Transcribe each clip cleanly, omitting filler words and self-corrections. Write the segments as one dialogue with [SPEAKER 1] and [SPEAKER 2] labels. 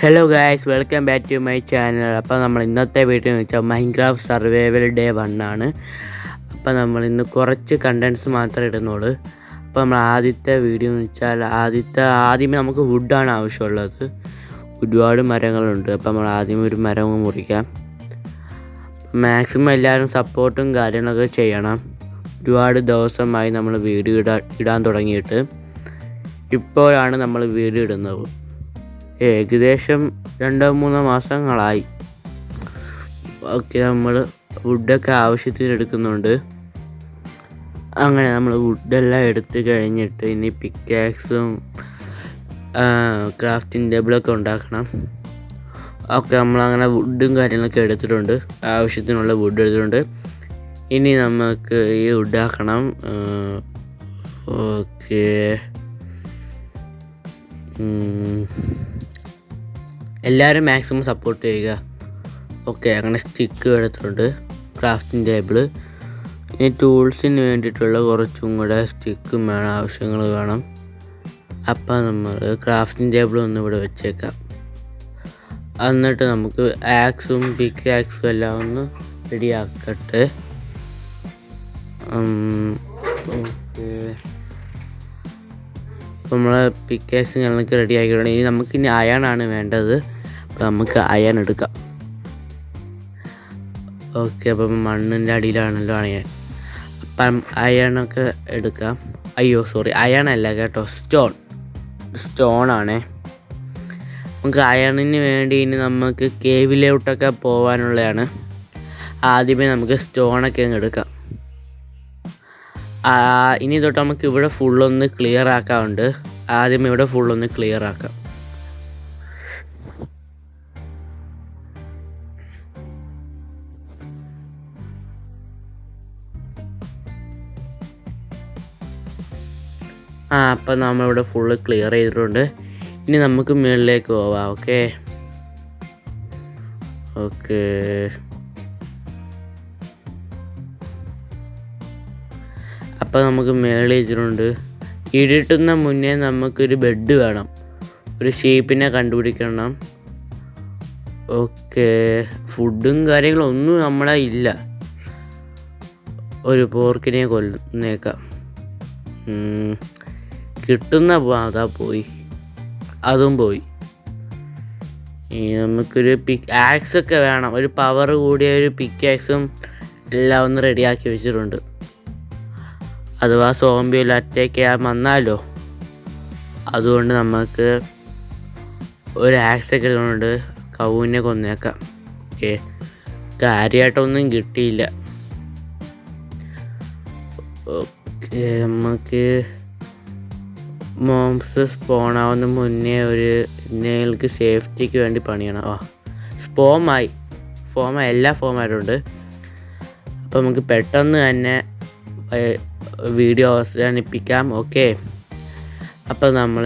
[SPEAKER 1] Hello guys, welcome back to my channel. അപ്പോൾ നമ്മൾ ഇന്നത്തെ വീഡിയോ എന്ന് വെച്ചാൽ മൈൻക്രാഫ്റ്റ് സർവൈവൽ ഡേ 1 ആണ്. അപ്പോൾ നമ്മൾ ഇന്ന് കുറച്ച് കണ്ടൻസ് മാത്രമേ ഇടുന്നുള്ളൂ. അപ്പോൾ നമ്മൾ ആദ്യത്തെ വീഡിയോ എന്ന് വെച്ചാൽ ആദ്യമേ നമുക്ക് വുഡാണ് ആവശ്യമുള്ളത്. ഒരുപാട് മരങ്ങളുണ്ട്. അപ്പോൾ നമ്മൾ ആദ്യമേ ഒരു മരം മുറിക്കാം. മാക്സിമം എല്ലാവരും സപ്പോർട്ടും കാര്യങ്ങളൊക്കെ ചെയ്യണം. ഒരുപാട് ദിവസമായി നമ്മൾ വീഡിയോ ഇടാൻ തുടങ്ങിയിട്ട്. ഇപ്പോഴാണ് നമ്മൾ വീഡിയോ ഇടുന്നത്. ഏകദേശം 2-3 മാസങ്ങളായി. ഓക്കെ, നമ്മൾ വുഡൊക്കെ ആവശ്യത്തിന് എടുക്കുന്നുണ്ട്. അങ്ങനെ നമ്മൾ വുഡെല്ലാം എടുത്ത് കഴിഞ്ഞിട്ട് ഇനി പിക്കാക്സും ക്രാഫ്റ്റിംഗ് ടേബിളൊക്കെ ഉണ്ടാക്കണം. ഓക്കെ, നമ്മളങ്ങനെ വുഡും കാര്യങ്ങളൊക്കെ എടുത്തിട്ടുണ്ട്. ആവശ്യത്തിനുള്ള വുഡ് എടുത്തിട്ടുണ്ട്. ഇനി നമുക്ക് ഈ വുഡാക്കണം. ഓക്കെ, എല്ലാവരും മാക്സിമം സപ്പോർട്ട് ചെയ്യുക. ഓക്കെ, അങ്ങനെ സ്റ്റിക്ക് എടുത്തിട്ടുണ്ട്. Crafting table. ഇനി ടൂൾസിന് വേണ്ടിയിട്ടുള്ള കുറച്ചും കൂടെ സ്റ്റിക്കും വേണം, ആവശ്യങ്ങൾ വേണം. അപ്പം നമ്മൾ ക്രാഫ്റ്റിംഗ് ടേബിൾ ഒന്ന് ഇവിടെ വെച്ചേക്കാം. എന്നിട്ട് നമുക്ക് ആക്സും പിക്ക് ആക്സും എല്ലാം ഒന്ന് റെഡിയാക്കട്ടെ. ഓക്കെ, അപ്പോൾ നമ്മൾ പിക്കാക്സും ഞങ്ങൾക്ക് റെഡി ആക്കിയിട്ടുണ്ട്. ഇനി നമുക്കിനി അയണാണ് വേണ്ടത്. അപ്പോൾ നമുക്ക് അയൺ എടുക്കാം. ഓക്കെ, അപ്പം മണ്ണിൻ്റെ അടിയിലാണല്ലോ അയൺ. അപ്പം അയണൊക്കെ എടുക്കാം. അയണല്ല കേട്ടോ, സ്റ്റോണാണേ. നമുക്ക് അയണിന് വേണ്ടി ഇനി നമുക്ക് കേവിലോട്ടൊക്കെ പോകാനുള്ളതാണ്. ആദ്യമേ നമുക്ക് സ്റ്റോണൊക്കെ അങ്ങ് എടുക്കാം. ഇനി തൊട്ട് നമുക്ക് ഇവിടെ ഫുള്ളൊന്ന് ക്ലിയർ ആക്കാറുണ്ട്. ആദ്യം ഇവിടെ ഫുള്ളൊന്ന് ക്ലിയർ ആക്കാം. അപ്പം നമ്മളിവിടെ ഫുള്ള് ക്ലിയർ ചെയ്തിട്ടുണ്ട്. ഇനി നമുക്ക് മുകളിലേക്ക് പോവാം. ഓക്കെ, അപ്പോൾ നമുക്ക് മേളിൽ വെച്ചിട്ടുണ്ട്. ഇടിട്ടുന്ന മുന്നേ നമുക്കൊരു ബെഡ് വേണം. ഒരു ഷേപ്പിനെ കണ്ടുപിടിക്കണം. ഓക്കെ, ഫുഡും കാര്യങ്ങളൊന്നും നമ്മളെ ഇല്ല. ഒരു പോർക്കിനെ കൊല്ലുന്നേക്കാം. കിട്ടുന്ന അതും പോയി. ഇനി നമുക്കൊരു പിക്ക് ആക്സൊക്കെ വേണം. ഒരു പവർ കൂടിയ ഒരു പിക്ക് ആക്സും എല്ലാം ഒന്ന് റെഡിയാക്കി വെച്ചിട്ടുണ്ട്. അഥവാ സോംബിയിൽ അറ്റാക്ക് ചെയ്യാൻ വന്നാലോ, അതുകൊണ്ട് നമുക്ക് ഒരു ആക്സൊക്കെ ഇടുന്നുണ്ട്. കൗവിനെ കൊന്നേക്കാം. ഓക്കെ, കാര്യമായിട്ടൊന്നും കിട്ടിയില്ല. ഓക്കെ, നമുക്ക് മോംസ് സ്പോണാവുന്ന മുന്നേ ഒരു നിങ്ങൾക്ക് സേഫ്റ്റിക്ക് വേണ്ടി പണിയണം. എല്ലാ ഫോമായിട്ടുണ്ട്. അപ്പോൾ നമുക്ക് പെട്ടെന്ന് തന്നെ വീഡിയോ അവസാനിപ്പിക്കാം. ഓക്കെ, അപ്പോൾ നമ്മൾ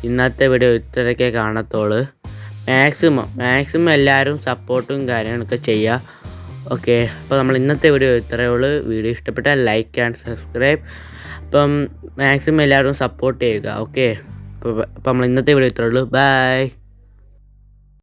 [SPEAKER 1] ഇന്നത്തെ വീഡിയോ ഇത്രയൊക്കെ കാണത്തുള്ളൂ. മാക്സിമം എല്ലാവരും സപ്പോർട്ടും കാര്യങ്ങളൊക്കെ ചെയ്യുക. ഓക്കെ, അപ്പോൾ നമ്മൾ ഇന്നത്തെ വീഡിയോ ഇത്രയേ ഉള്ളൂ. വീഡിയോ ഇഷ്ടപ്പെട്ടാൽ ലൈക്ക് ആൻഡ് സബ്സ്ക്രൈബ്. അപ്പം മാക്സിമം എല്ലാവരും സപ്പോർട്ട് ചെയ്യുക. ഓക്കെ, അപ്പോൾ നമ്മൾ ഇന്നത്തെ വീഡിയോ ഇത്രയേ ഉള്ളൂ. ബൈ.